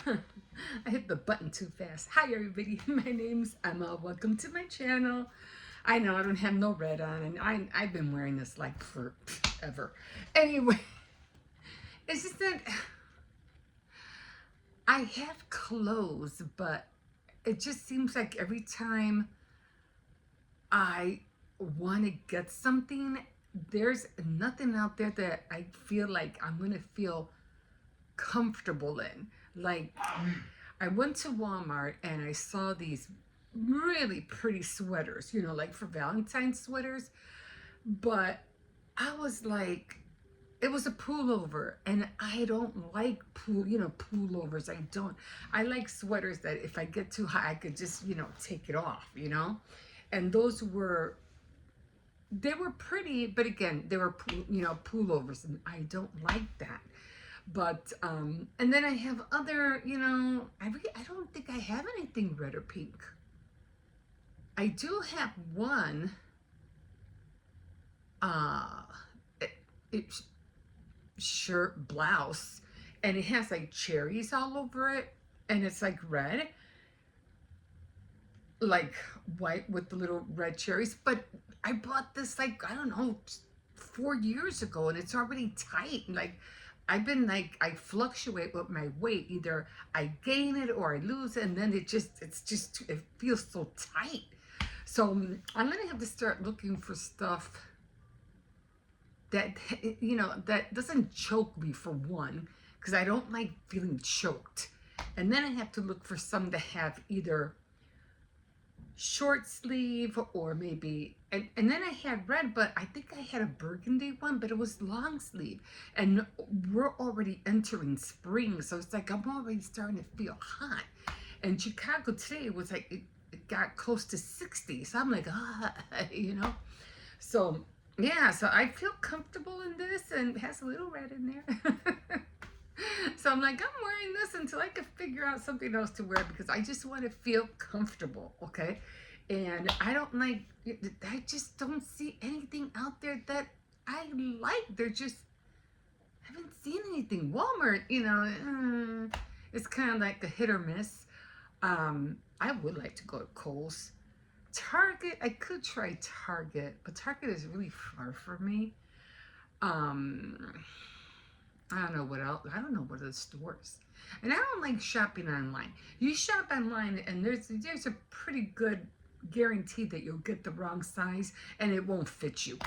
I hit the button too fast. Hi everybody, my name's Emma. Welcome to my channel. I know I don't have no red on, and I've been wearing this like forever. Anyway, it's just that I have clothes, but it just seems like every time I want to get something, there's nothing out there that I feel like I'm going to feel comfortable in. Like, I went to Walmart and I saw these really pretty sweaters, like for Valentine sweaters. But I was like, it was a pullover, and I don't like pullovers. I don't. I like sweaters that if I get too hot, I could just, take it off. And those were, they were pretty, but again, they were, pullovers, and I don't like that. But and then I have other, I don't think I have anything red or pink. I do have one uh it, it shirt blouse, and it has like cherries all over it, and it's like red, like white with the little red cherries. But I bought this, like, I don't know, 4 years ago, and it's already tight. Like, I've been like, I fluctuate with my weight. Either I gain it or I lose it, and then it feels so tight. So I'm gonna have to start looking for stuff that, that doesn't choke me, for one, because I don't like feeling choked. And then I have to look for some to have either short sleeve or maybe, and then I had red, but I think I had a burgundy one, but it was long sleeve. And we're already entering spring, so it's like I'm already starting to feel hot. And Chicago today was like, it got close to 60, so I'm like, so yeah, so I feel comfortable in this, and it has a little red in there. So I'm like, I'm wearing this until I can figure out something else to wear, because I just want to feel comfortable, okay? And I just don't see anything out there that I like. I haven't seen anything. Walmart, it's kind of like a hit or miss. I would like to go to Kohl's. Target, I could try Target, but Target is really far for me. Um, I don't know what else. I don't know what other stores. And I don't like shopping online. You shop online, and there's a pretty good guarantee that you'll get the wrong size and it won't fit you.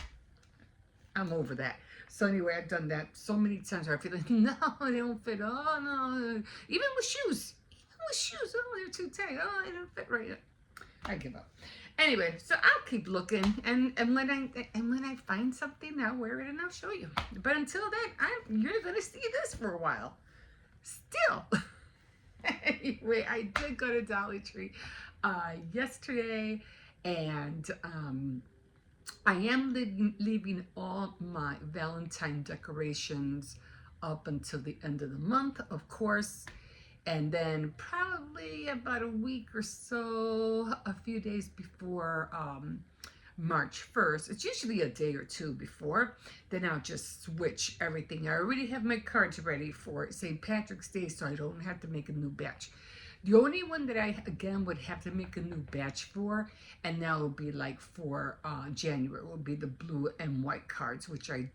I'm over that. So anyway, I've done that so many times where I feel like, no, they don't fit. Oh no. Even with shoes. Oh, they're too tight. Oh, they don't fit right. I give up. Anyway, so I'll keep looking, and when I find something, I'll wear it and I'll show you. But until then, you're gonna see this for a while. Still. Anyway, I did go to Dollar Tree yesterday, and I am leaving all my Valentine decorations up until the end of the month, of course. And then probably about a week or so, a few days before March 1st, it's usually a day or two before, then I'll just switch everything. I already have my cards ready for St. Patrick's Day, so I don't have to make a new batch. The only one that I, again, would have to make a new batch for, and that will be like for January, will be the blue and white cards, which I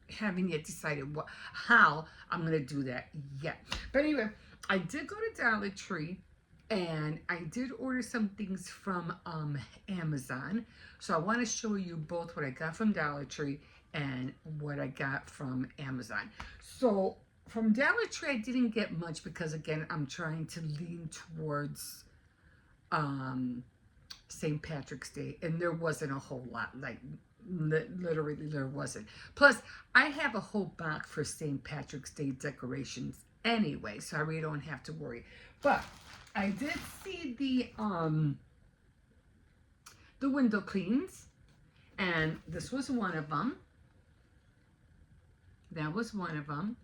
haven't yet decided how I'm going to do that yet. But anyway, I did go to Dollar Tree, and I did order some things from Amazon. So I want to show you both what I got from Dollar Tree and what I got from Amazon. So from Dollar Tree, I didn't get much because, again, I'm trying to lean towards St. Patrick's Day, and there wasn't a whole lot. Like, literally, there wasn't. Plus, I have a whole box for St. Patrick's Day decorations anyway, so I really don't have to worry. But I did see the window cleans, and this was one of them. That was one of them.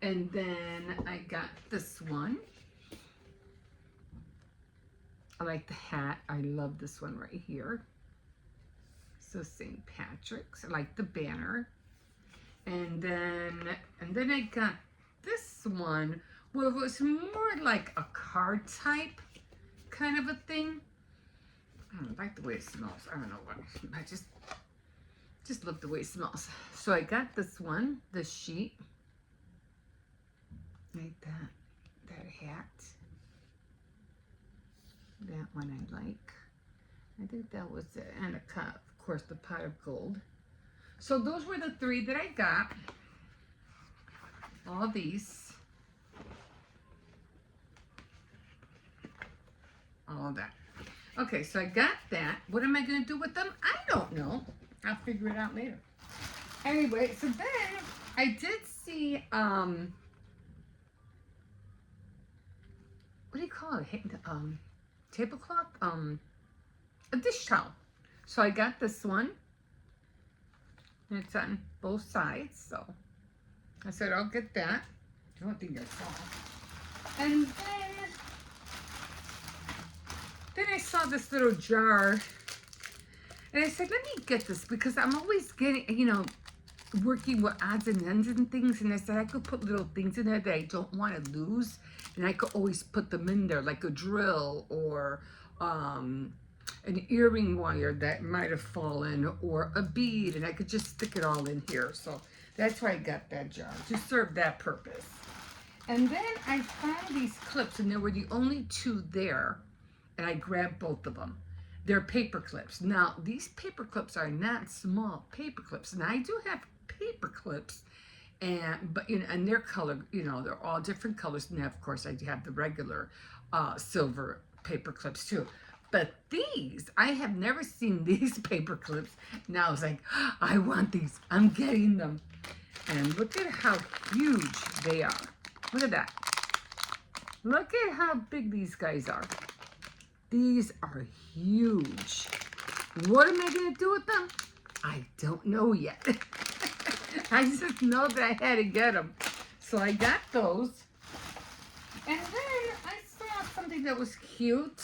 And then I got this one. I like the hat. I love this one right here. So St. Patrick's. I like the banner. And then I got this one, Well, it was more like a card type kind of a thing. I don't like the way it smells. I don't know what. I just love the way it smells. So I got this one, the sheet. Like that. That hat. That one I like. I think that was it. And a cup, of course, the pot of gold. So those were the 3 that I got. All these. All that. Okay, so I got that. What am I going to do with them? I don't know. I'll figure it out later. Anyway, so then I did see, what do you call it? Tablecloth? A dish towel. So I got this one. And it's on both sides, so I said I'll get that. I don't think I saw. And then I saw this little jar, and I said, let me get this because I'm always getting, working with odds and ends and things. And I said I could put little things in there that I don't want to lose, and I could always put them in there, like a drill or an earring wire that might have fallen or a bead, and I could just stick it all in here. So that's why I got that jar, to serve that purpose. And then I found these clips, and there were the only 2 there, and I grabbed both of them. They're paper clips. Now, these paper clips are not small paper clips, and I do have paper clips, but and their color, they're all different colors. And of course, I have the regular silver paper clips too. But these, I have never seen these paper clips. Now I was like, I want these. I'm getting them. And look at how huge they are. Look at that. Look at how big these guys are. These are huge. What am I going to do with them? I don't know yet. I just know that I had to get them. So I got those. And then I saw something that was cute.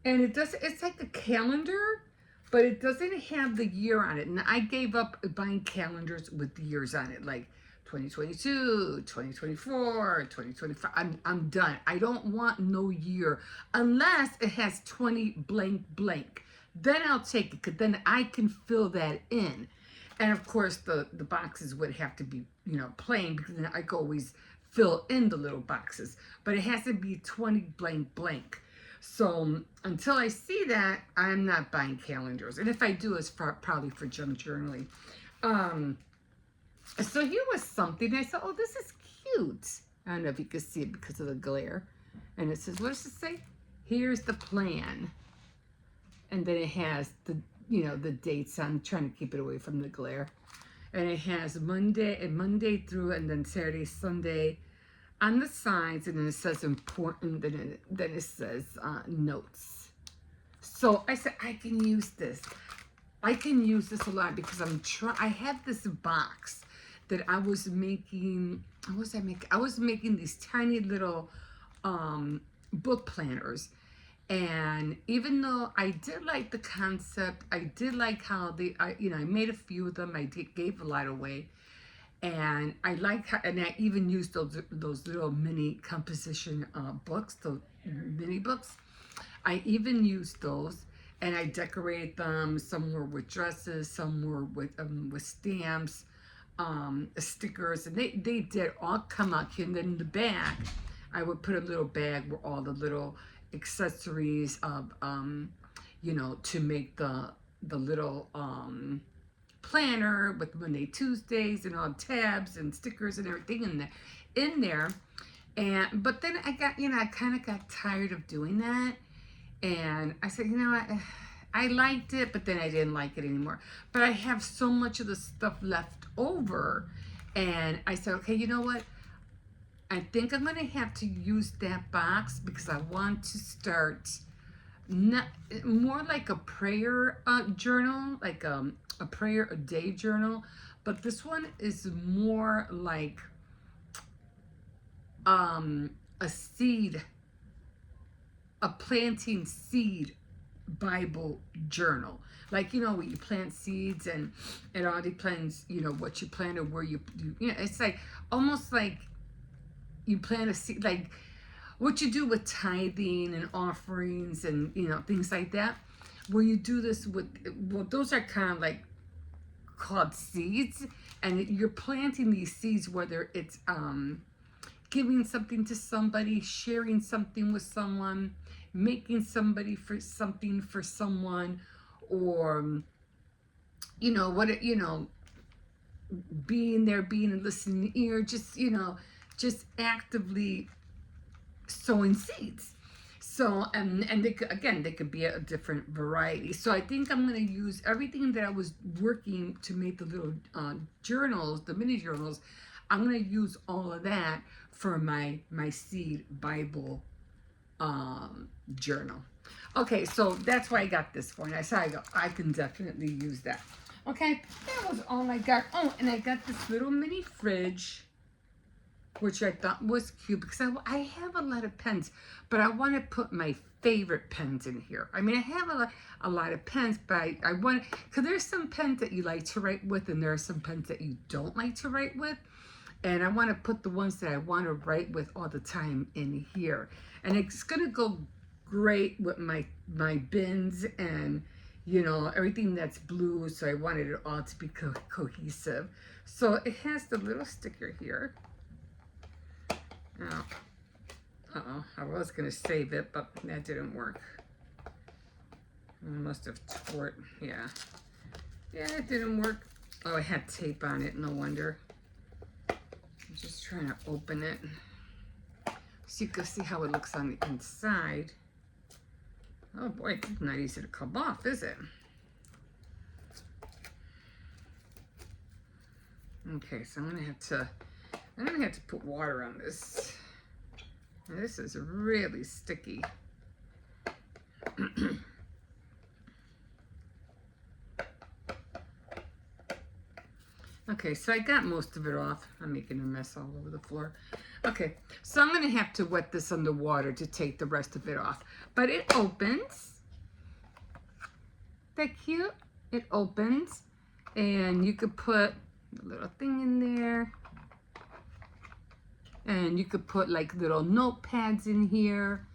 And it's like a calendar, but it doesn't have the year on it. And I gave up buying calendars with the years on it, like 2022, 2024, 2025. I'm done. I don't want no year unless it has 20 blank blank. Then I'll take it, because then I can fill that in. And of course the boxes would have to be, plain, because then I could always fill in the little boxes. But it has to be 20 blank blank. So until I see that, I'm not buying calendars. And if I do, it's probably for junk journaling. So here was something. I said, oh, this is cute. I don't know if you can see it because of the glare. And it says, what does it say? Here's the plan. And then it has the, the dates. I'm trying to keep it away from the glare. And it has Monday through, and then Saturday, Sunday on the sides. And then it says important. Then it says notes. So I said, I can use this. I can use this a lot because I have this box that I was making. What was I making? I was making these tiny little book planners. And even though I did like the concept, I did like how I made a few of them. I gave a lot away. And I like how, and I even used those little mini composition books, those mini books. I even used those, and I decorated them. Some were with dresses, some were with stamps, stickers, and they did all come out here. And then in the back, I would put a little bag where all the little accessories of, to make the little planner with Monday, Tuesdays, and all tabs and stickers and everything in there. But then I got, I kind of got tired of doing that. And I said, I liked it, but then I didn't like it anymore. But I have so much of the stuff left over. And I said, okay, you know what? I think I'm going to have to use that box because I want to start more like a prayer journal, like a prayer a day journal. But this one is more like a seed, a planting seed Bible journal. Like, where you plant seeds, and it all depends, what you plant or where you it's like almost like you plant a seed, like what you do with tithing and offerings and things like that, where you do this with, well, those are kind of like called seeds, and you're planting these seeds, whether it's giving something to somebody, sharing something with someone, making somebody for something for someone, or what being there, being a listening ear, just actively sowing seeds. So and they could, again, they could be a different variety. So I think I'm going to use everything that I was working to make the little journals, the mini journals. I'm going to use all of that for my seed Bible journal. Okay, so that's why I got this for, and I said I can definitely use that. Okay, that was all I got. Oh, and I got this little mini fridge, which I thought was cute because I have a lot of pens, but I want to put my favorite pens in here. I mean, I have a lot of pens, but I want, because there's some pens that you like to write with, and there are some pens that you don't like to write with. And I want to put the ones that I want to write with all the time in here. And it's going to go great with my bins and, everything that's blue. So I wanted it all to be cohesive. So it has the little sticker here. Oh, I was going to save it, but that didn't work. I must have tore it. Yeah, it didn't work. Oh, it had tape on it. No wonder. I'm just trying to open it so you can see how it looks on the inside. Oh boy, it's not easy to come off, is it? Okay, so I'm gonna have to put water on this. This is really sticky. Okay, so I got most of it off. I'm making a mess all over the floor. Okay, so I'm going to have to wet this underwater to take the rest of it off. But it opens. That cute? It opens. And you could put a little thing in there. And you could put like little notepads in here.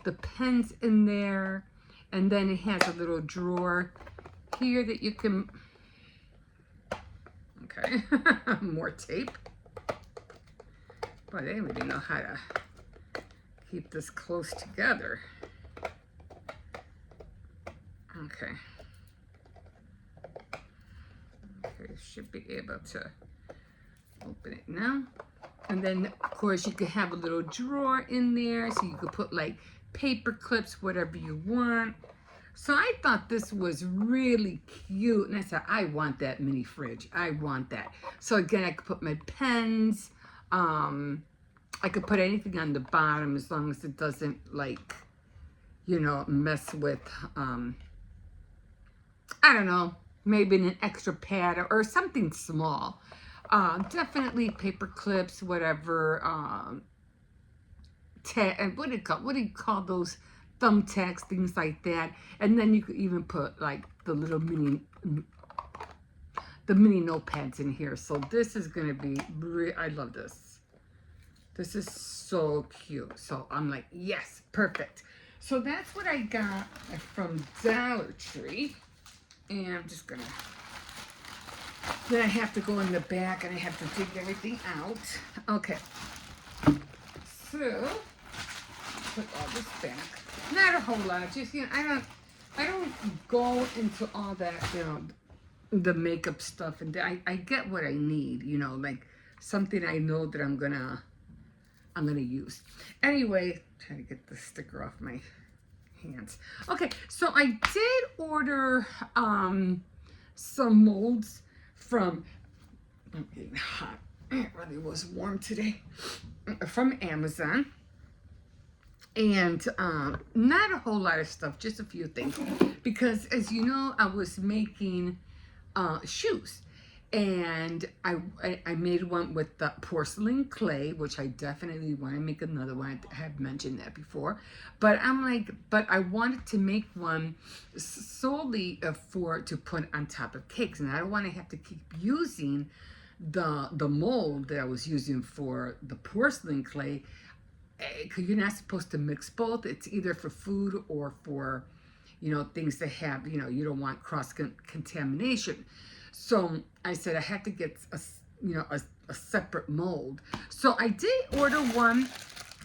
The pens in there. And then it has a little drawer here that you can... Okay, more tape. Boy, they really know how to keep this close together. Okay. Okay, should be able to open it now. And then, of course, you could have a little drawer in there, so you could put like paper clips, whatever you want. So I thought this was really cute, and I said, I want that mini fridge. I want that. So again, I could put my pens. I could put anything on the bottom as long as it doesn't, like, mess with, I don't know, maybe an extra pad or something small. Definitely paper clips, whatever. What do you call those? Thumbtacks, things like that. And then you could even put like the mini notepads in here. So this is gonna be I love this. This is so cute. So I'm like, yes, perfect. So that's what I got from Dollar Tree. And I'm just gonna, then I have to go in the back and I have to dig everything out. Okay, so put all this back. Not a whole lot, just, I don't go into all that, the makeup stuff, and I get what I need, like something I know that I'm gonna use. Anyway, trying to get the sticker off my hands. Okay, so I did order some molds from, I'm getting hot, it really was warm today, from Amazon. And not a whole lot of stuff, just a few things, because as you know, I was making shoes, and I made one with the porcelain clay, which I definitely want to make another one. I have mentioned that before, but I'm like, but I wanted to make one solely to put on top of cakes, and I don't want to have to keep using the mold that I was using for the porcelain clay, because you're not supposed to mix both. It's either for food or for, things that have, you don't want cross contamination. So I said I had to get a separate mold. So I did order one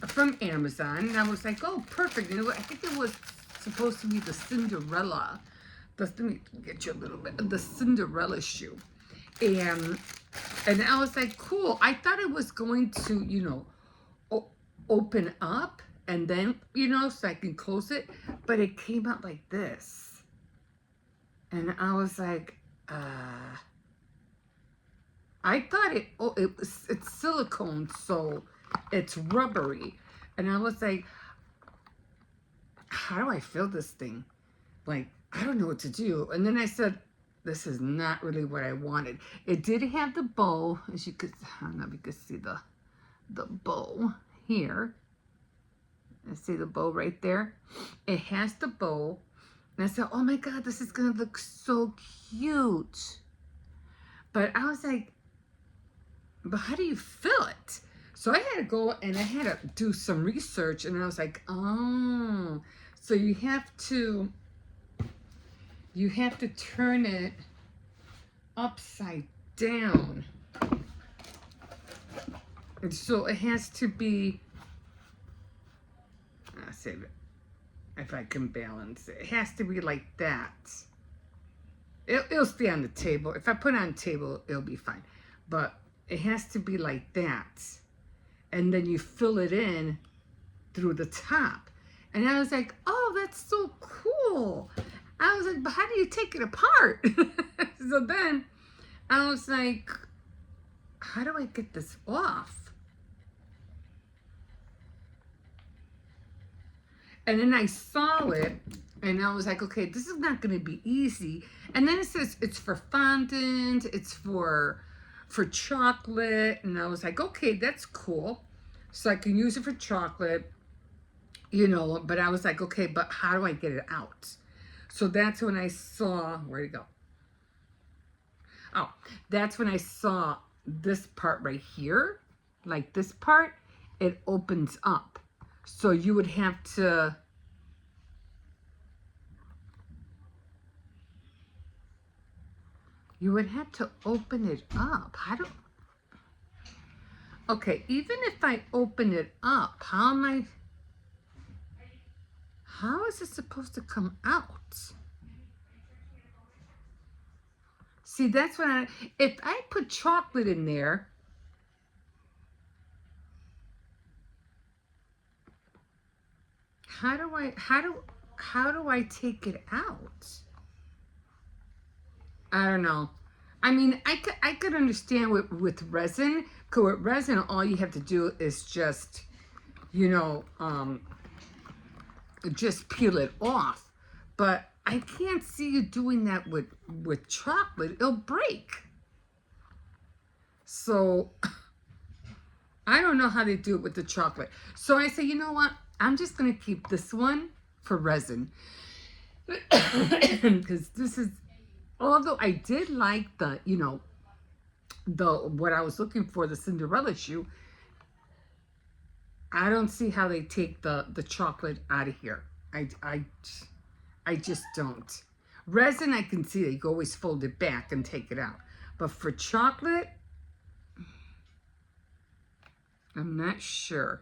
from Amazon, and I was like, oh, perfect. I think it was supposed to be the Cinderella. Let me get you a little bit of the Cinderella shoe. And I was like, cool. I thought it was going to, open up and then, so I can close it. But it came out like this. And I was like, I thought it's silicone, so it's rubbery. And I was like, how do I feel this thing? Like, I don't know what to do. And then I said, this is not really what I wanted. It did have the bow, as you could, I don't know if you could see the bow here. See the bow right there? It has the bow. And I said, oh my God, this is gonna look so cute. But I was like, but how do you fill it? So I had to go and I had to do some research, and I was like, oh, so you have to turn it upside down. And so it has to be, I'll save it if I can balance it. It has to be like that. It'll stay on the table. If I put it on the table, it'll be fine. But it has to be like that. And then you fill it in through the top. And I was like, oh, that's so cool. I was like, but how do you take it apart? So then I was like, how do I get this off? And then I saw it and I was like, okay, this is not going to be easy. And then it says it's for fondant, it's for chocolate. And I was like, okay, that's cool. So I can use it for chocolate, but I was like, okay, but how do I get it out? So that's when I saw, where'd it go? Oh, that's when I saw this part right here, like this part, it opens up. So you would have to, open it up. Okay, even if I open it up, how is it supposed to come out? See, that's when if I put chocolate in there, how do I take it out? I don't know. I mean, I could understand with resin, because with resin, all you have to do is just, just peel it off. But I can't see you doing that with chocolate. It'll break. So I don't know how they do it with the chocolate. So I say, you know what? I'm just going to keep this one for resin. Because this is, although I did like the, what I was looking for, the Cinderella shoe, I don't see how they take the chocolate out of here. I just don't. Resin, I can see you always fold it back and take it out. But for chocolate, I'm not sure.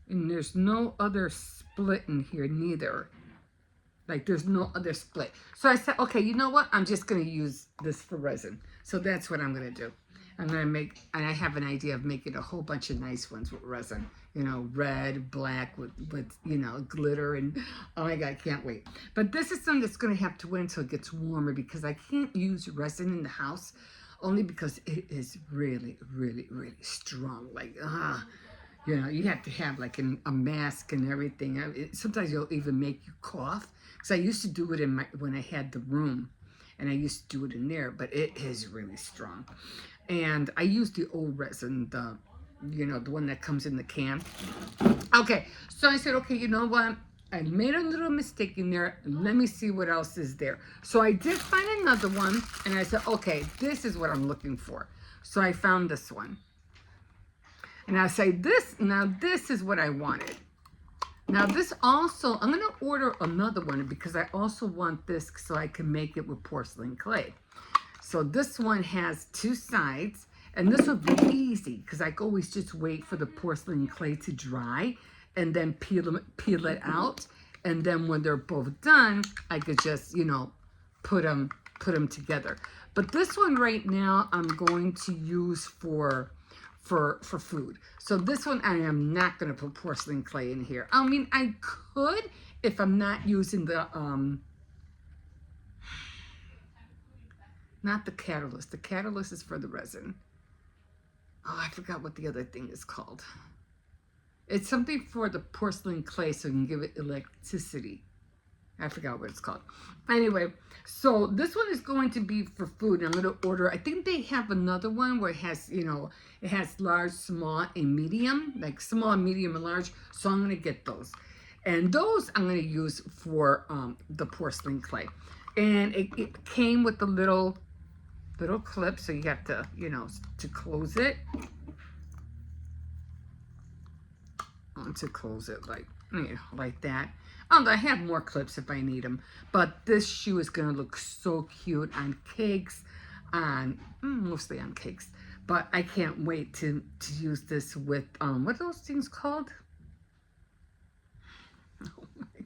And there's no other split in here neither. Like, there's no other split. So I said, okay, you know what? I'm just going to use this for resin. So that's what I'm going to do. I'm going to make, and I have an idea of making a whole bunch of nice ones with resin. Red, black, with glitter, and oh my God, I can't wait. But this is something that's going to have to wait until it gets warmer, because I can't use resin in the house, only because it is really, really, really strong. Like, you have to have like a mask and everything. Sometimes it'll even make you cough. Because I used to do it when I had the room, and I used to do it in there, but it is really strong. And I use the old resin, the one that comes in the can. Okay, so I said, okay, you know what? I made a little mistake in there. Let me see what else is there. So I did find another one, and I said, okay, this is what I'm looking for. So I found this one. And I say this, now this is what I wanted. Now this also, I'm going to order another one because I also want this so I can make it with porcelain clay. So this one has two sides, and this would be easy because I can always just wait for the porcelain clay to dry and then peel it out. And then when they're both done, I could just, you know, put them together. But this one right now, I'm going to use for food. So this one, I am not going to put porcelain clay in here. I mean, I could if I'm not using the, not the catalyst. The catalyst is for the resin. Oh, I forgot what the other thing is called. It's something for the porcelain clay so you can give it electricity. I forgot what it's called. Anyway, so this one is going to be for food. I'm going to order, I think they have another one where it has, you know, it has large, small, and medium. Like small, medium, and large. So I'm going to get those. And those I'm going to use for the porcelain clay. And it came with a little clip. So you have to, you know, to close it. To close it like, you know, like that. I have more clips if I need them, but this shoe is going to look so cute on cakes, mostly on cakes, but I can't wait to use this with, what are those things called? Oh my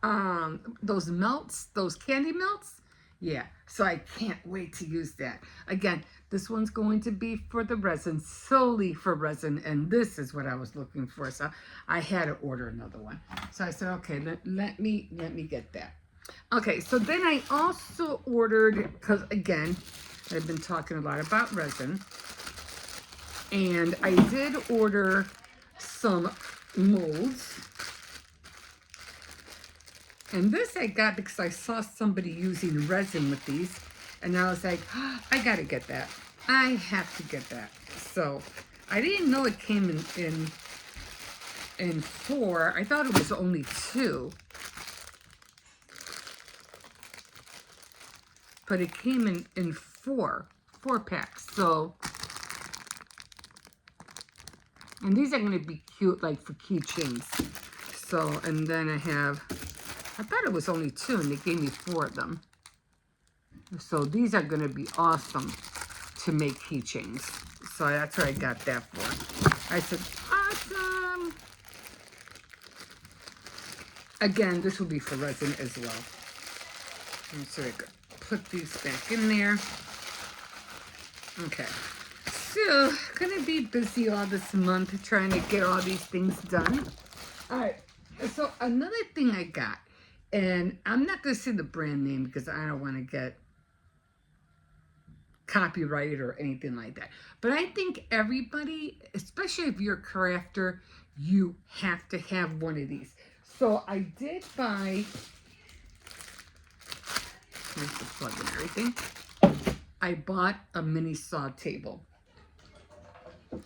God. Those melts, those candy melts. Yeah, so I can't wait to use that. Again, this one's going to be for the resin, solely for resin, and this is what I was looking for. So I had to order another one. So I said, okay, let me get that. Okay, so then I also ordered, because again, I've been talking a lot about resin, and I did order some molds. And this I got because I saw somebody using resin with these. And I was like, oh, I got to get that. I have to get that. So I didn't know it came in 4. I thought it was only 2. But it came in 4 packs. So, and these are going to be cute, like for keychains. So, and then I thought it was only 2, and they gave me 4 of them. So these are going to be awesome to make keychains. So that's what I got that for. I said, awesome. Again, this will be for resin as well. And so I put these back in there. Okay. So, going to be busy all this month trying to get all these things done. All right. So another thing I got. And I'm not going to say the brand name because I don't want to get copyrighted or anything like that. But I think everybody, especially if you're a crafter, you have to have one of these. So I did buy, here's the plug and everything. I bought a mini saw table.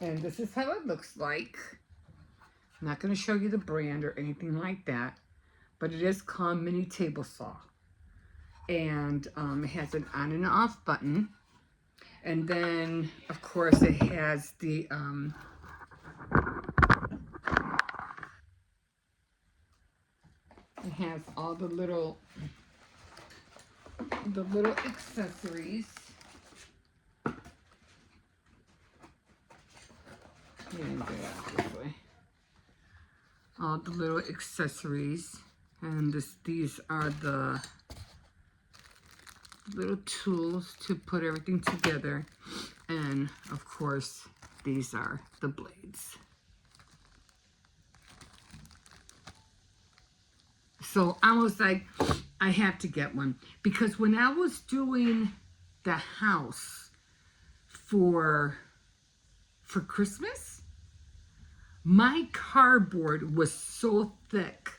And this is how it looks like. I'm not going to show you the brand or anything like that. But it is called mini table saw, and it has an on and off button, and then of course it has the it has all the little accessories. All the little accessories. And these are the little tools to put everything together. And, of course, these are the blades. So I was like, I have to get one. Because when I was doing the house for Christmas, my cardboard was so thick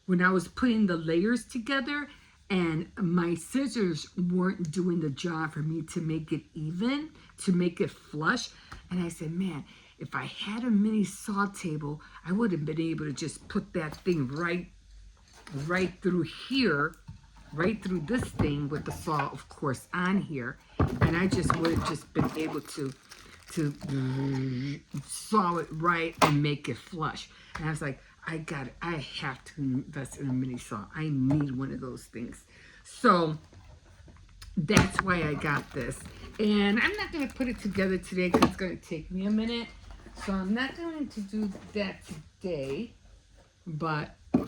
when I was putting the layers together, and my scissors weren't doing the job for me to make it even, to make it flush. And I said, man, if I had a mini saw table, I would have been able to just put that thing right through here right through this thing with the saw, of course, on here, and I just would have just been able to saw it right and make it flush. And I was like, I have to invest in a mini saw. I need one of those things. So that's why I got this. And I'm not going to put it together today because it's going to take me a minute. So I'm not going to do that today. But I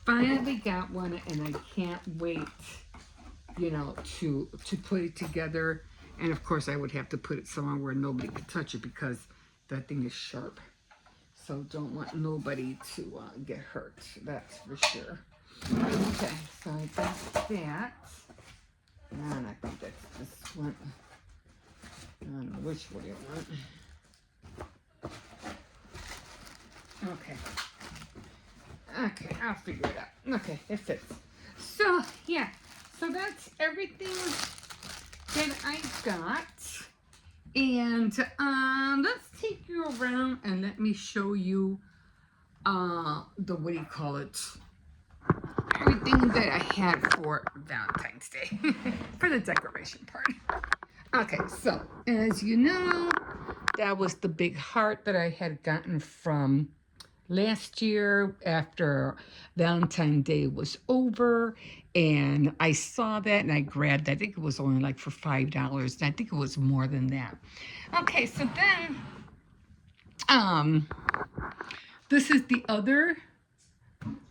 finally got one and I can't wait, to put it together. And of course I would have to put it somewhere where nobody could touch it because that thing is sharp. So don't want nobody to get hurt. That's for sure. Okay, so I got that. And I think that's this one. I don't know which one I want. Okay. Okay, I'll figure it out. Okay, it fits. So, yeah. So that's everything that I got. And let's take you around and let me show you what do you call it? Everything that I had for Valentine's Day. For the decoration party. Okay, so as you know, that was the big heart that I had gotten from last year after Valentine's Day was over, and I saw that and I grabbed that. I think it was only like for $5, and I think it was more than that. Okay, so then this is the other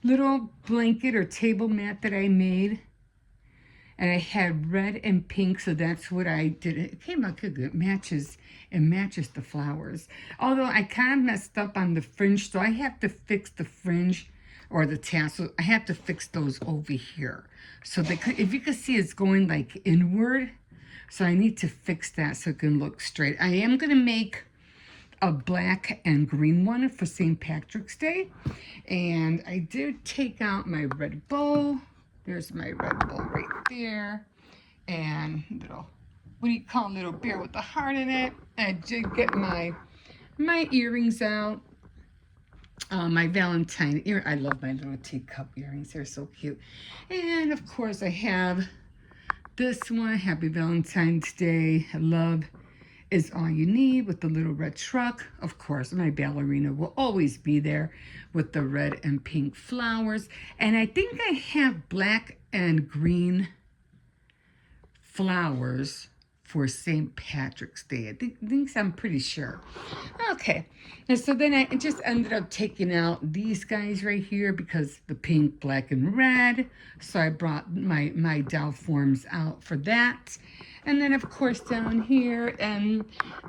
little blanket or table mat that I made. And I had red and pink, so that's what I did. It came out good. It matches the flowers. Although I kind of messed up on the fringe, so I have to fix the fringe or the tassel. I have to fix those over here. So if you can see, it's going like inward. So I need to fix that so it can look straight. I am going to make a black and green one for St. Patrick's Day. And I did take out my red bow. There's my red bow right there. And little, little bear with the heart in it. I did get my earrings out. My Valentine ear. I love my little teacup earrings. They're so cute. And of course I have this one. Happy Valentine's Day. Love is all you need with the little red truck. Of course, my ballerina will always be there with the red and pink flowers. And I think I have black and green flowers for St. Patrick's Day. I'm pretty sure. Okay, and so then I just ended up taking out these guys right here because the pink, black, and red. So I brought my doll forms out for that. And then, of course, down here, and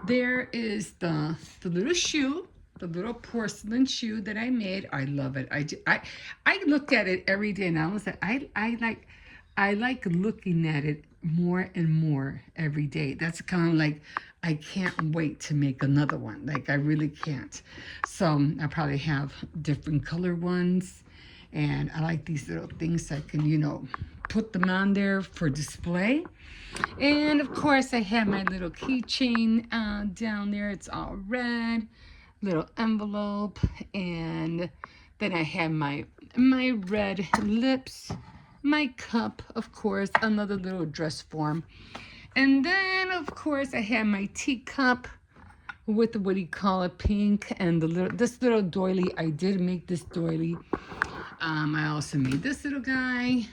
there is the little shoe, the little porcelain shoe that I made. I love it. I look at it every day, and I was like, I like looking at it more and more every day. That's kind of like, I can't wait to make another one. Like, I really can't. So I probably have different color ones, and I like these little things so I can, put them on there for display. And of course I have my little keychain down there. It's all red, little envelope. And then I have my red lips, my cup, of course, another little dress form. And then of course I have my teacup with the pink, and this little doily. I did make this doily. I also made this little guy.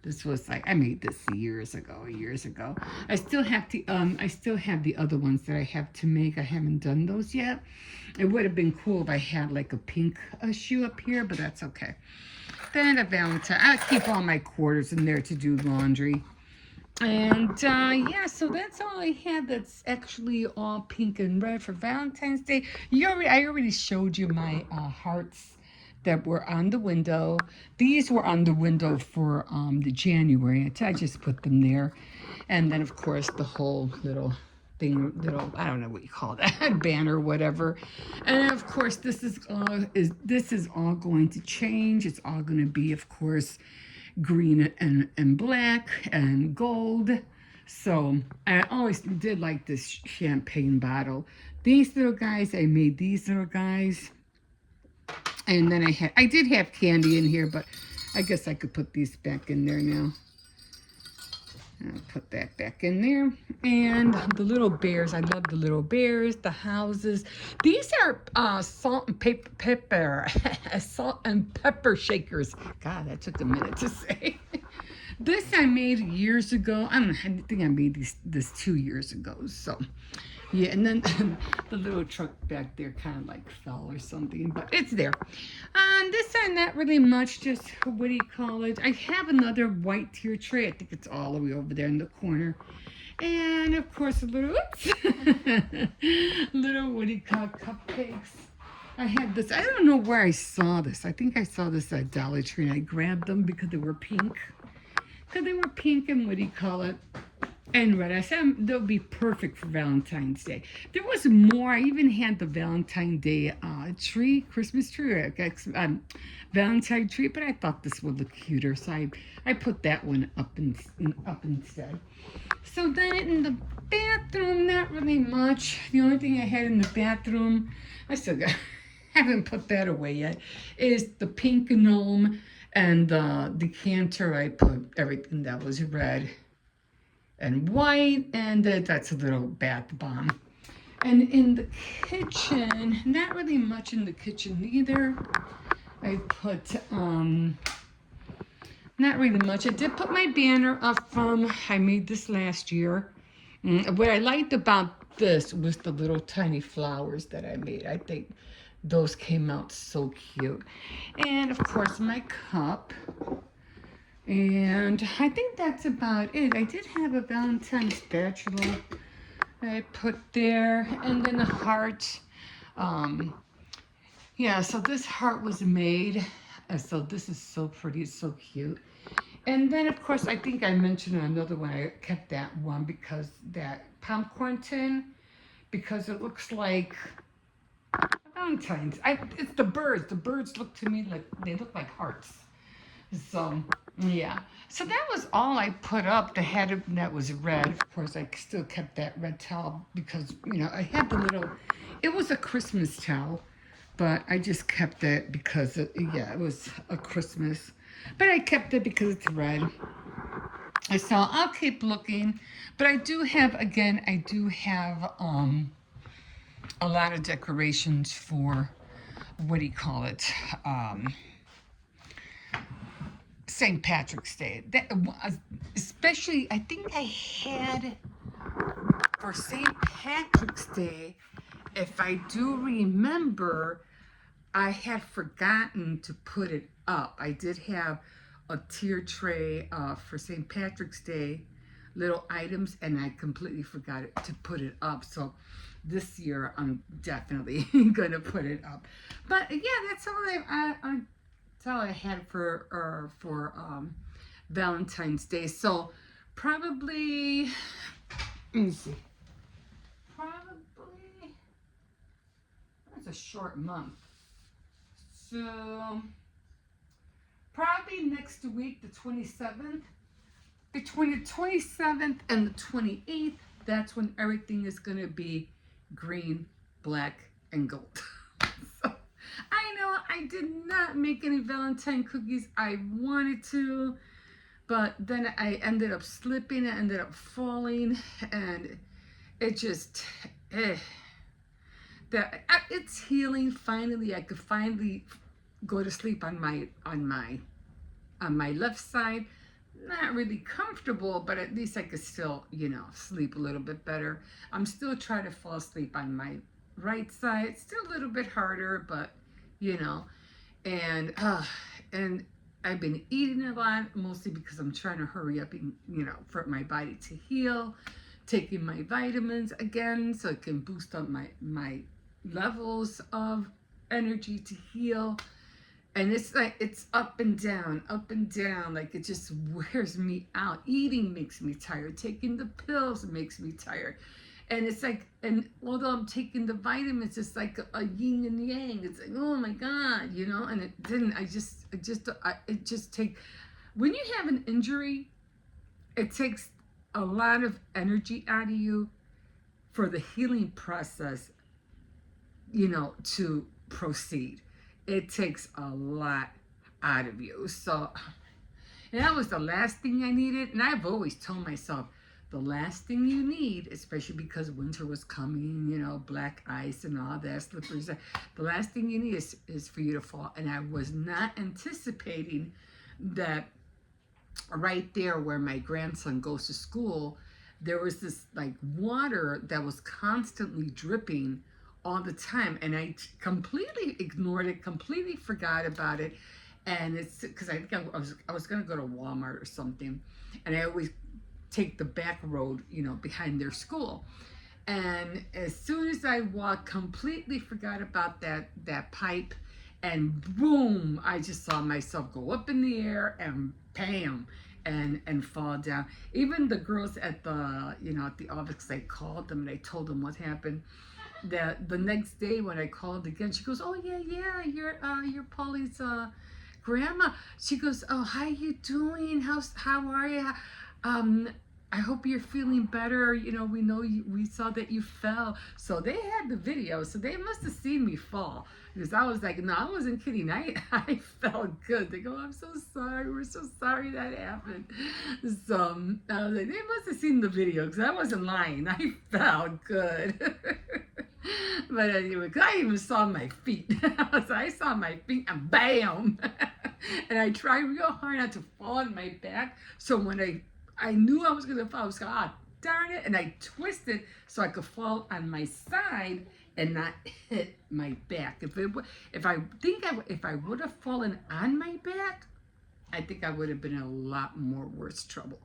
This was like, I made this years ago. I still have the other ones that I have to make. I haven't done those yet. It would have been cool if I had like a pink shoe up here, but that's okay. Then a Valentine. I keep all my quarters in there to do laundry. And yeah, so that's all I have that's actually all pink and red for Valentine's Day. I already showed you my hearts that were on the window. These were on the window for the January. I just put them there. And then, of course, the whole little thing, I don't know what you call that, banner, whatever. And of course, this is all going to change. It's all going to be, of course, green and black and gold. So I always did like this champagne bottle. These little guys, I made these little guys. And then I did have candy in here, but I guess I could put these back in there now. I'll put that back in there. And the little bears. I love the little bears, the houses. These are salt and pepper salt and pepper shakers. God, that took a minute to say. This I made years ago. I think I made this 2 years ago. So, yeah, and then the little truck back there kind of like fell or something, but it's there. This are not really much, just, what do you call it? I have another white tier tray. I think it's all the way over there in the corner. And, of course, a little, oops, little, what do you call it, cupcakes. I had this, I don't know where I saw this. I think I saw this at Dollartree, and I grabbed them because they were pink. Because they were pink and, what do you call it, and red. I said they'll be perfect for Valentine's Day. There was more. I even had the Valentine Day tree, Christmas tree, Valentine tree, but I thought this would look cuter, so I put that one up instead. So then in the bathroom, not really much. The only thing I had in the bathroom, I still got, haven't put that away yet, is the pink gnome and the decanter. I put everything that was red and white, and that's a little bath bomb. And in the kitchen, not really much in the kitchen either. I put not really much. I did put my banner up from, I made this last year. What I liked about this was the little tiny flowers that I made. I think those came out so cute. And of course my cup. And I think that's about it. I did have a Valentine spatula I put there, and then a heart. Yeah, so this heart was made. So this is so pretty, it's so cute. And then, of course, I think I mentioned another one. I kept that one because that popcorn tin, because it looks like Valentine's. It's the birds. The birds look to me like, they look like hearts. So, yeah. So that was all I put up. The head that was red. Of course, I still kept that red towel because, I had the little, it was a Christmas towel, but I just kept it because, it was a Christmas. But I kept it because it's red. So I'll keep looking. But I do have a lot of decorations for, what do you call it? St. Patrick's Day. That, especially, I think I had for St. Patrick's Day, if I do remember, I had forgotten to put it up. I did have a tier tray for St. Patrick's Day, little items, and I completely forgot to put it up. So this year, I'm definitely going to put it up. But yeah, that's all that's all I had for Valentine's Day. So probably, let me see, probably, that's a short month. So probably next week, the 27th, between the 27th and the 28th, that's when everything is going to be green, black, and gold. So I know I did not make any Valentine cookies. I wanted to, but then I ended up slipping, I ended up falling, and it just, it's healing. Finally, I could finally go to sleep on my left side. Not really comfortable, but at least I could still, sleep a little bit better. I'm still trying to fall asleep on my right side. It's still a little bit harder, but and I've been eating a lot, mostly because I'm trying to hurry up and, for my body to heal, taking my vitamins again so it can boost up my levels of energy to heal. And it's like, it's up and down, like it just wears me out. Eating makes me tired. Taking the pills makes me tired. And it's like, and although I'm taking the vitamins, it's like a yin and yang. It's like, oh my God, and it didn't, it just takes, when you have an injury, it takes a lot of energy out of you for the healing process, to proceed. It takes a lot out of you. So, and that was the last thing I needed. And I've always told myself, the last thing you need, especially because winter was coming, you know, black ice and all that, slippery stuff. The last thing you need is for you to fall. And I was not anticipating that right there where my grandson goes to school, there was this like water that was constantly dripping all the time. And I completely ignored it, completely forgot about it. And it's because I think I was going to go to Walmart or something. And I always take the back road, you know, behind their school. And as soon as I walked, completely forgot about that pipe, and boom, I just saw myself go up in the air and bam, and fall down. Even the girls at the, you know, at the office, I called them and I told them what happened. The next day when I called again, she goes, "Oh yeah, you're Polly's grandma." She goes, "Oh, how you doing? How are you? I hope you're feeling better. You know, we saw that you fell." So they had the video, so they must have seen me fall. Because I was like, no, I wasn't kidding. I felt good. They go, "I'm so sorry. We're so sorry that happened." So I was like, they must have seen the video because I wasn't lying. I felt good. But anyway, I even saw my feet. So I saw my feet and bam. And I tried real hard not to fall on my back. So when I knew I was going to fall, I was like, ah, darn it. And I twisted so I could fall on my side and not hit my back. If I would have fallen on my back, I think I would have been in a lot more worse trouble.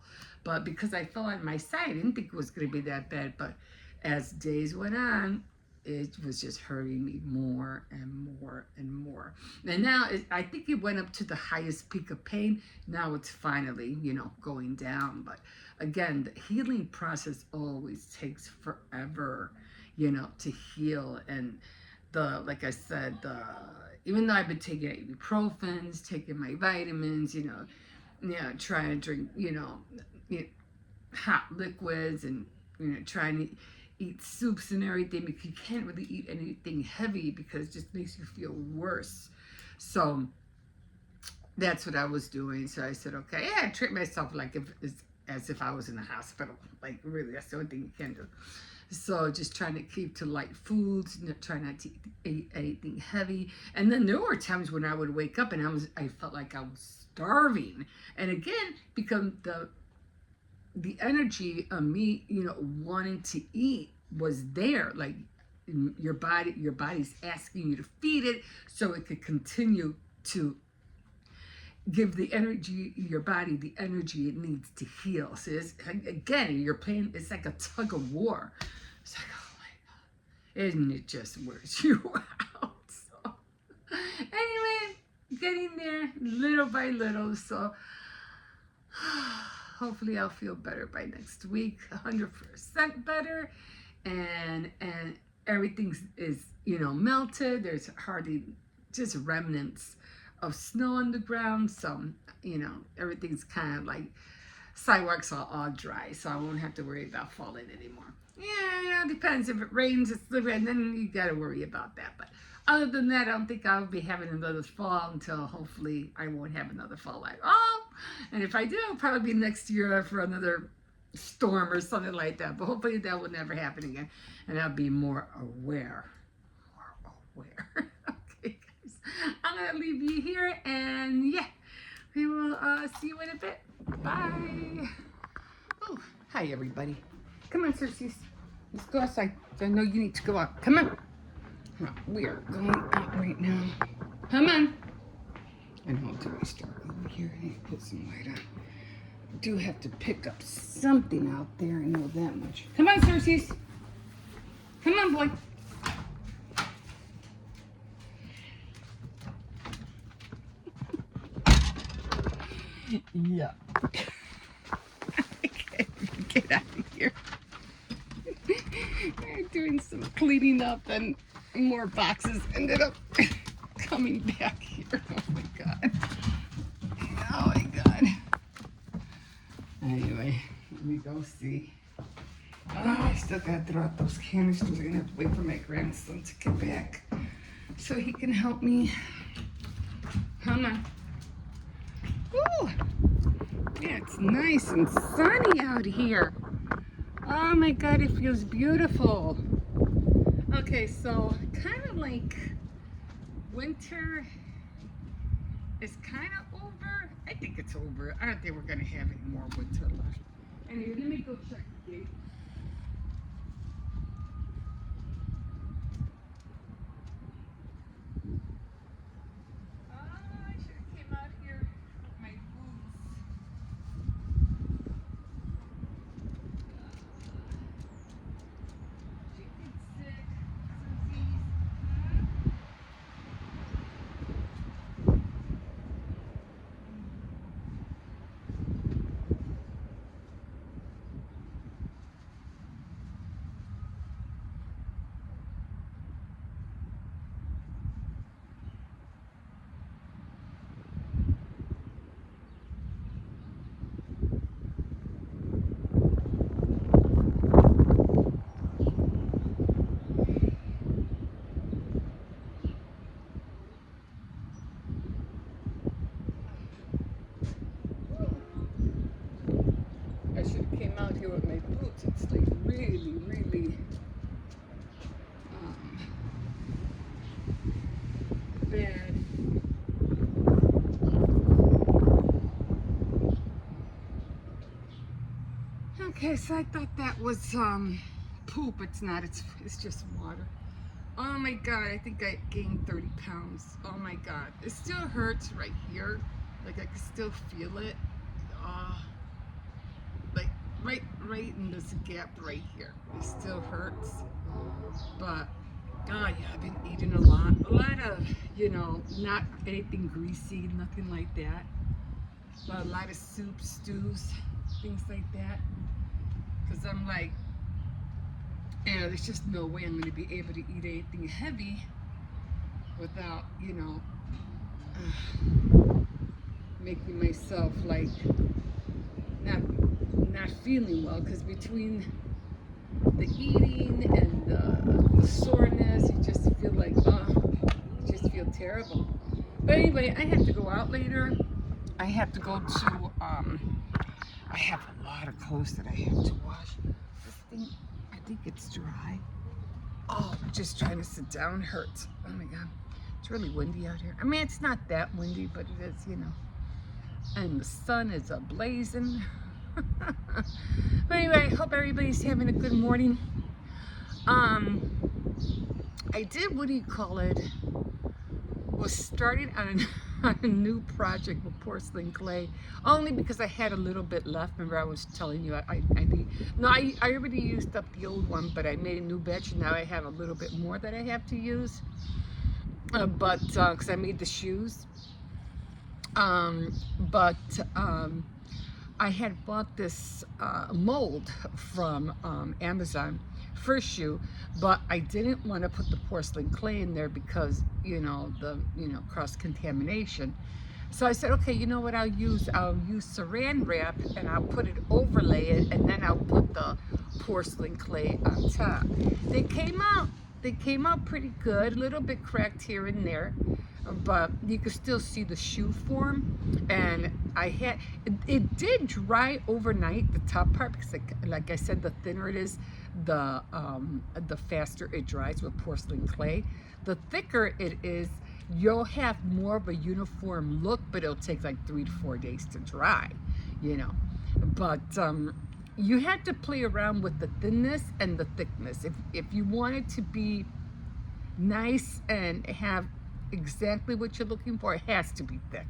But because I fell on my side, I didn't think it was going to be that bad. But as days went on, it was just hurting me more and more and more. And now I think it went up to the highest peak of pain. Now it's finally, you know, going down. But again, the healing process always takes forever, you know, to heal. And like I said, even though I've been taking ibuprofens, taking my vitamins, you know, trying to drink, you know, hot liquids, and, you know, trying to eat soups and everything, because you can't really eat anything heavy because it just makes you feel worse. So that's what I was doing. So I said, okay, yeah, I treat myself like as if I was in the hospital. Like, really, that's the only thing you can do. So just trying to keep to light foods, try not to eat anything heavy. And then there were times when I would wake up and I felt like I was starving. And again, because the energy of me, you know, wanting to eat was there. Like, your body's asking you to feed it so it could continue to give the energy, your body the energy it needs to heal. So again, you're playing, it's like a tug of war. It's like, oh my God, isn't it just wears you out? So anyway, getting there little by little. So hopefully I'll feel better by next week, 100% better. And everything is, you know, melted. There's hardly just remnants of snow on the ground. So, you know, everything's kind of like, sidewalks are all dry. So I won't have to worry about falling anymore. Yeah, you know, it depends. If it rains, it's slippery, and then you got to worry about that. But other than that, I don't think I'll be having another fall until hopefully I won't have another fall at all. And if I do, it'll probably be next year for another storm or something like that. But hopefully that will never happen again. And I'll be more aware. Okay, guys. I'm going to leave you here. And yeah, we will see you in a bit. Bye. Oh, hi, everybody. Come on, Circes. Let's go outside. I know you need to go out. Come on. We are going out right now. Come on. And I'll do a start over here and put some light on. I do have to pick up something out there. I know that much. Come on, Circes. Come on, boy. Yeah. Okay, get out of here. They're doing some cleaning up and more boxes ended up coming back here. Oh my God. Oh my God. Anyway, let me go see. Oh, I still gotta throw out those canisters. I'm gonna have to wait for my grandson to get back so he can help me. Come on. Ooh, yeah, it's nice and sunny out here. Oh my God, it feels beautiful. Okay, so kind of like winter is kind of over. I think it's over. I don't think we're going to have any more winter left. Anyway, let me go check the gate. I should have came out here with my boots. Chicken's sick. Susie's. I should have came out here with my boots. It's like really, really um, bad. Okay, so I thought that was poop. It's not. It's just water. Oh my God, I think I gained 30 pounds. Oh my God, it still hurts right here. Like I can still feel it. Uh, like right in this gap right here. It still hurts. But oh yeah, I've been eating a lot of, not anything greasy, nothing like that. But a lot of soups, stews, things like that. Because I'm like, there's just no way I'm going to be able to eat anything heavy without, making myself like not feeling well. Because between the eating and the soreness, you just feel like, you just feel terrible. But anyway, I have to go out later. I have to go to, I have a lot of clothes that I have to wash. This thing, I think it's dry. Oh, just trying to sit down hurts. Oh my God. It's really windy out here. I mean, it's not that windy, but it is, And the sun is ablazing. But anyway, I hope everybody's having a good morning. I did, what do you call it? Was starting on a new project with porcelain clay, only because I had a little bit left. Remember I was telling you I need, no, I already used up the old one, but I made a new batch and now I have a little bit more that I have to use. But because I made the shoes. But I had bought this mold from Amazon for a shoe, but I didn't want to put the porcelain clay in there because, the, cross contamination. So I said, okay, you know what I'll use saran wrap and I'll put it, overlay it, and then I'll put the porcelain clay on top. They came out pretty good, a little bit cracked here and there, but you could still see the shoe form. And it did dry overnight, the top part, because like I said, the thinner it is, the faster it dries with porcelain clay. The thicker it is, you'll have more of a uniform look, but it'll take like 3 to 4 days to dry, But you had to play around with the thinness and the thickness. If you want it to be nice and have exactly what you're looking for, it has to be thick.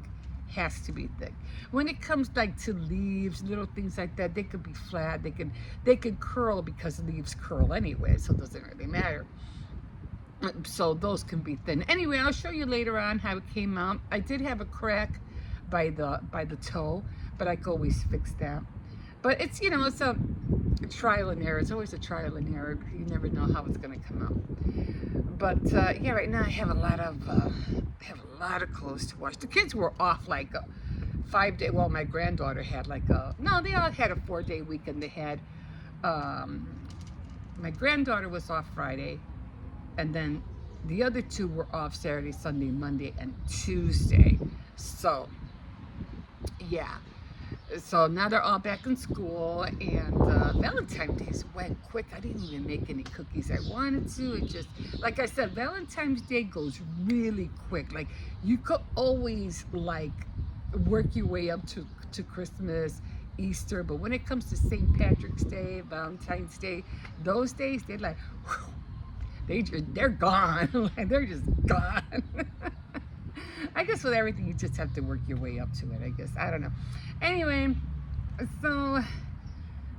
Has to be thick. When it comes like to leaves, little things like that, they could be flat. They could curl because leaves curl anyway, so it doesn't really matter. So those can be thin. Anyway, I'll show you later on how it came out. I did have a crack by the toe, but I could always fix that. But it's, it's a trial and error. It's always a trial and error. You never know how it's going to come out. But yeah, right now I have a lot of clothes to wash. The kids were off like a 5-day. Well, my granddaughter had like they all had a 4-day weekend. They had my granddaughter was off Friday, and then the other two were off Saturday, Sunday, Monday, and Tuesday. So Yeah. So now they're all back in school, and Valentine's Day went quick. I didn't even make any cookies I wanted to. It just, like I said, Valentine's Day goes really quick. Like you could always like work your way up to Christmas, Easter, but when it comes to St. Patrick's Day, Valentine's Day, those days they're like, whew, they're gone. Like, they're just gone. I guess with everything, you just have to work your way up to it, I guess. I don't know. Anyway, so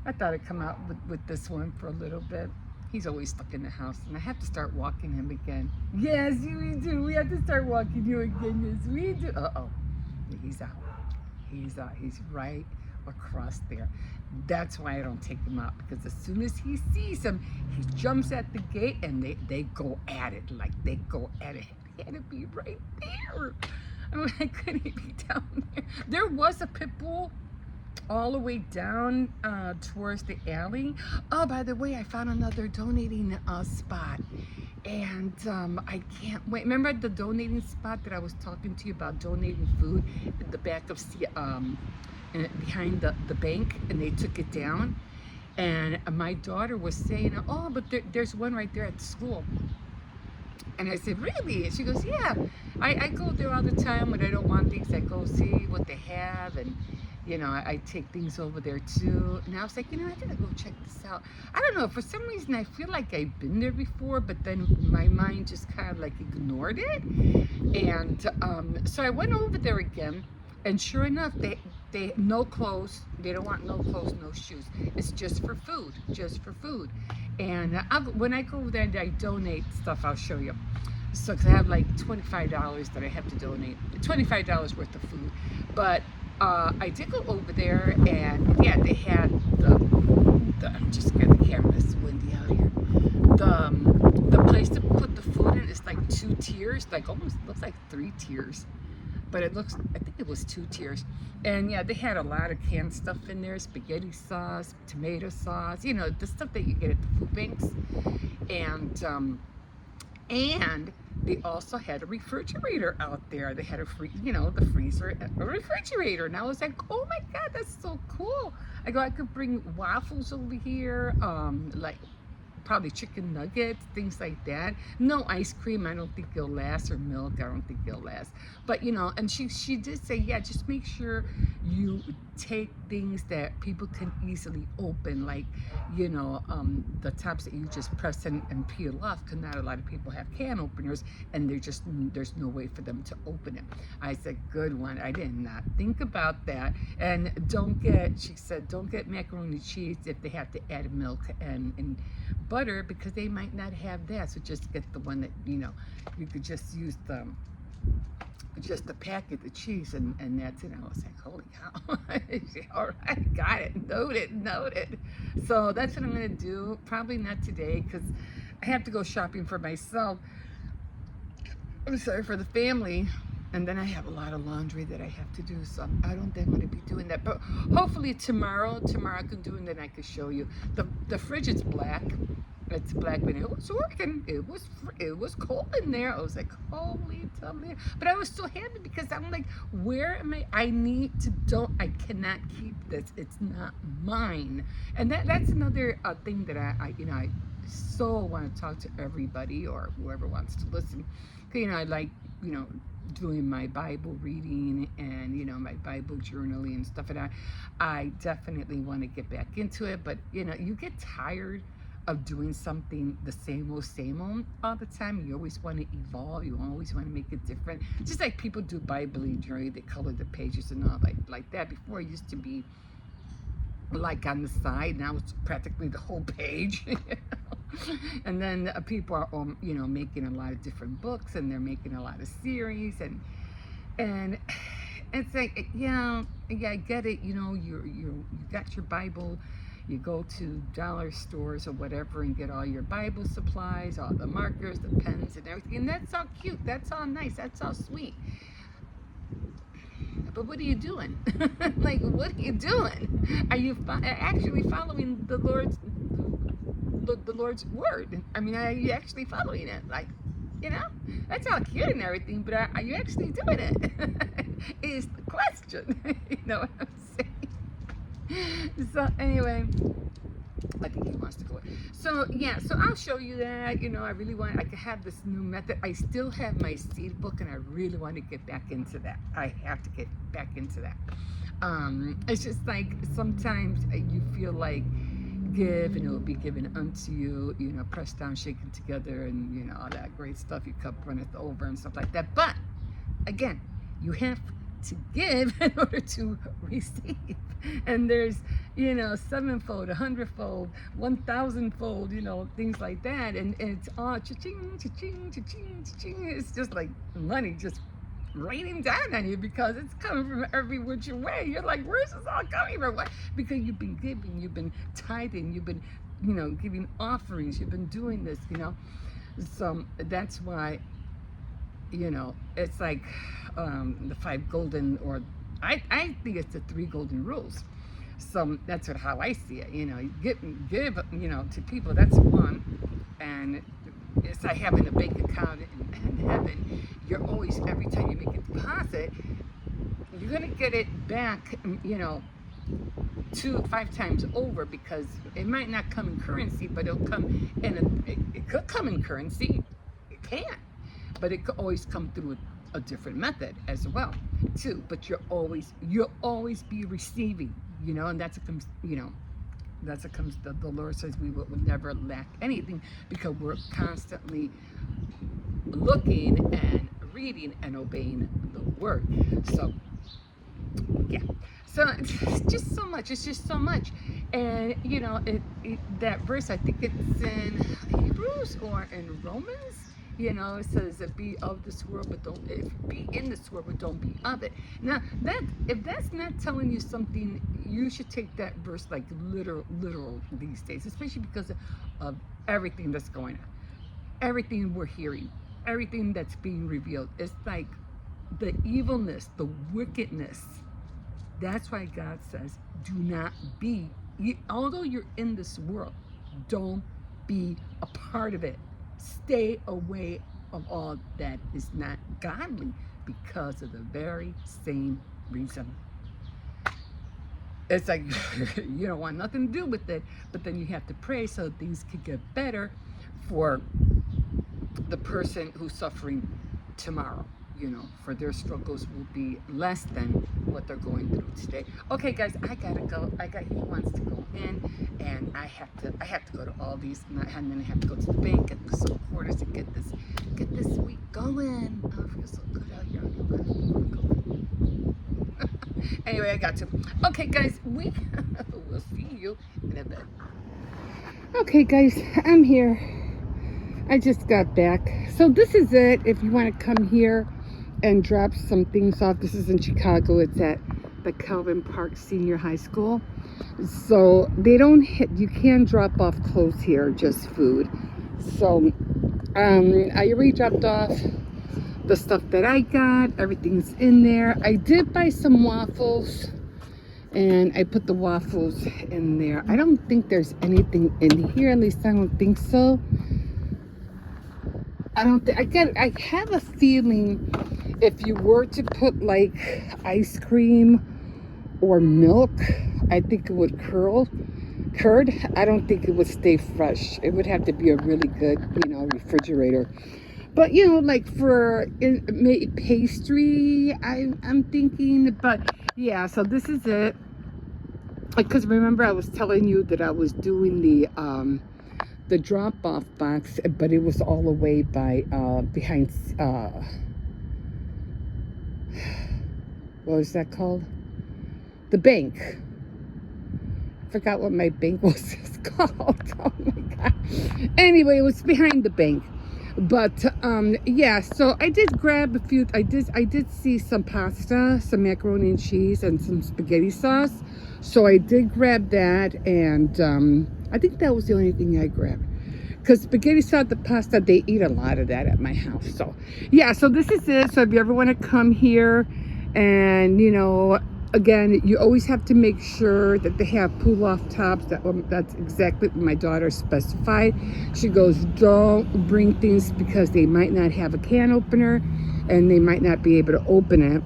I thought I'd come out with this one for a little bit. He's always stuck in the house, and I have to start walking him again. Yes, we do. We have to start walking you again. Yes, we do. Uh-oh. He's out. He's out. He's right across there. That's why I don't take him out, because as soon as he sees him, he jumps at the gate, and they go at it. Like, they go at it. He had to be right there. I mean, I couldn't be down there. There was a pit bull all the way down towards the alley. Oh, by the way, I found another donating spot. And I can't wait. Remember the donating spot that I was talking to you about, donating food at the back of behind the bank, and they took it down? And my daughter was saying, oh, but there's one right there at the school. And I said, really? And she goes, yeah. I go there all the time when I don't want things. I go see what they have, and you know, I take things over there too. And I was like, you know, I gotta go check this out. I don't know, for some reason I feel like I've been there before, but then my mind just kind of like ignored it. And so I went over there again, and sure enough, they no clothes. They don't want no clothes, no shoes. It's just for food, just for food. And when I go over there and I donate stuff, I'll show you. So, cause I have like $25 that I have to donate, $25 worth of food. But I did go over there, and yeah, they had I'm just scared the camera is windy out here. The place to put the food in is like 2 tiers, like almost looks like 3 tiers. But it looks, I think it was 2 tiers. And yeah, they had a lot of canned stuff in there, spaghetti sauce, tomato sauce, you know, the stuff that you get at the food banks. And they also had a refrigerator out there. They had the freezer, a refrigerator. And I was like, oh my God, that's so cool. I could bring waffles over here, like probably chicken nuggets, things like that. No ice cream, I don't think it'll last, or milk, I don't think it'll last. But you know, and she did say, yeah, just make sure you take things that people can easily open, like, you know, the tops that you just press and peel off, because not a lot of people have can openers, and there's no way for them to open it. I said, good one. I did not think about that. And she said, don't get macaroni cheese if they have to add milk and butter, because they might not have that. So just get the one that, you know, you could just use just the packet, the cheese, and that's it. I was like, holy cow. All right, got it, noted. So that's what I'm gonna do. Probably not today, because I have to go shopping for myself. I'm sorry, for the family. And then I have a lot of laundry that I have to do, so I don't think I'm going to be doing that. But hopefully tomorrow I can do it, and then I can show you. The fridge is black. It's black, but it was working. It was cold in there. I was like, holy tamale. But I was so happy, because I'm like, where am I? I cannot keep this. It's not mine. And that's another thing that I so want to talk to everybody, or whoever wants to listen. You know, I like, you know, doing my Bible reading and, you know, my Bible journaling and stuff, and I definitely want to get back into it. But you know, you get tired of doing something the same old all the time. You always want to evolve. You always want to make it different. Just like people do Bible journaling, they color the pages and all like that. Before, it used to be like on the side. Now it's practically the whole page. And then people are, you know, making a lot of different books, and they're making a lot of series, and it's like, yeah, I get it. You know, you got your Bible. You go to dollar stores or whatever and get all your Bible supplies, all the markers, the pens, and everything. And that's all cute. That's all nice. That's all sweet. But what are you doing? Like, what are you doing? Are you actually following the Lord's word? I mean, are you actually following it? Like, You know, that's all cute and everything, but are you actually doing it? Is the question. You know what I'm saying? So anyway, I think he wants to go. So yeah, so I'll show you that. You know, I really want. I could have this new method. I still have my seed book, and I really want to get back into that. I have to get back into that. It's just like sometimes you feel like give and it will be given unto you, you know, pressed down, shaken together, and you know, all that great stuff. Your cup runneth over and stuff like that. But again, you have to give in order to receive. And there's, you know, sevenfold, 100-fold, 1,000-fold, you know, things like that. And it's all cha-ching, cha-ching, cha-ching, cha-ching. It's just like money just raining down on you because it's coming from every which way. You're like, where's this all coming from? What? Because you've been giving, you've been tithing, you've been, you know, giving offerings, you've been doing this, you know. So that's why, you know, it's like the 5 golden, or I think it's the 3 golden rules. So that's how I see it. You know, you give, you know, to people. That's one, and it's like having a bank account in heaven. You're always, every time you make a deposit, you're gonna get it back. You know, 5 times over, because it might not come in currency, but it'll come in it could come in currency. It can, but it could always come through a different method as well too. But you'll always be receiving, you know, and that's you know, that's what comes. The Lord says we will never lack anything because we're constantly looking and reading and obeying the word. So yeah, so it's just so much. It's just so much. And you know, that verse, I think it's in Hebrews or in Romans. You know, it says that be of this world, but don't be in this world, but don't be of it. Now, that if that's not telling you something, you should take that verse like literal these days, especially because of everything that's going on, everything we're hearing, everything that's being revealed. It's like the evilness, the wickedness. That's why God says, do not be, although you're in this world, don't be a part of it. Stay away of all that is not godly because of the very same reason. It's like you don't want nothing to do with it, but then you have to pray so things can get better for the person who's suffering tomorrow. You know, for their struggles will be less than what they're going through today. Okay, guys, I gotta go. He wants to go in, and I have to go to all these, and then I have to go to the bank and some quarters to get this week going. Oh, I feel so good out here. Anyway, I got to. Okay, guys, we will see you in a bit. Okay, guys, I'm here. I just got back. So this is it. If you want to come here and drop some things off, this is in Chicago. It's at the Calvin Park Senior High School. So they don't you can drop off clothes here, just food. So I already dropped off the stuff that I got. Everything's in there. I did buy some waffles, and I put the waffles in there. I don't think there's anything in here, at least I don't think so. I don't think I have a feeling if you were to put like ice cream or milk, I think it would curd. I don't think it would stay fresh. It would have to be a really good, you know, refrigerator. But you know, like for pastry, I'm thinking. But yeah, so this is it. Because remember, I was telling you that I was doing the drop-off box, but it was all the way by behind what was that called? The bank. I forgot what my bank was called. Oh my god. Anyway, it was behind the bank. But yeah, so I did grab a few. I did see some pasta, some macaroni and cheese, and some spaghetti sauce. So I did grab that, and I think that was the only thing I grabbed. Because spaghetti sauce, the pasta, they eat a lot of that at my house. So yeah, so this is it. So if you ever want to come here and, you know, Again, you always have to make sure that they have pull-off tops. That's exactly what my daughter specified. She goes, don't bring things because they might not have a can opener and they might not be able to open it.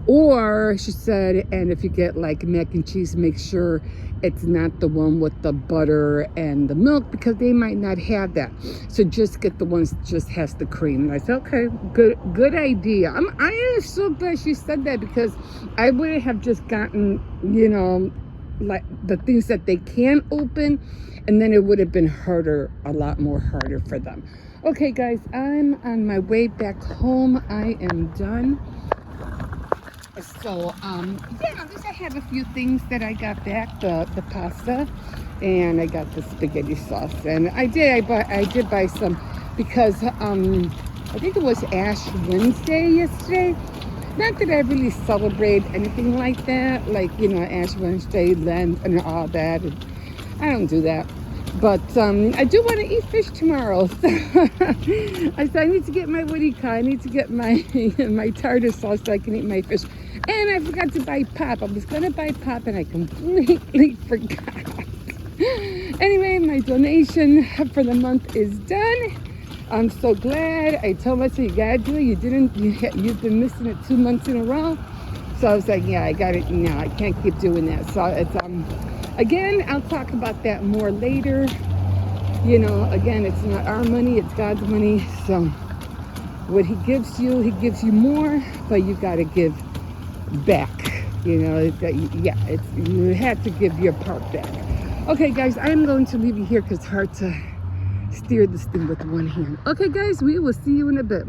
Or she said, and if you get like mac and cheese, make sure it's not the one with the butter and the milk because they might not have that. So just get the ones that just has the cream. And I said, okay, good idea. I am so glad she said that because I wouldn't have just gotten, you know, like the things that they can open, and then it would have been harder, a lot more harder for them. Okay, guys, I'm on my way back home. I am done. So, yeah, at least I have a few things that I got back, the pasta, and I got the spaghetti sauce. And I did buy some because, I think it was Ash Wednesday yesterday. Not that I really celebrate anything like that, like, you know, Ash Wednesday, Lent, and all that. And I don't do that. But I do want to eat fish tomorrow. So I said I need to get my I need to get my my tartar sauce so I can eat my fish. And I forgot to buy pop. I was going to buy pop and I completely forgot. Anyway, my donation for the month is done. I'm so glad. I told myself, you gotta do it. You've been missing it 2 months in a row. So I was like, yeah, I got it. No, I can't keep doing that. So it's again, I'll talk about that more later. You know, again, it's not our money, it's God's money. So what he gives you more, but you got to give back. You know, you have to give your part back. Okay, guys, I am going to leave you here because it's hard to steer this thing with one hand. Okay, guys, we will see you in a bit.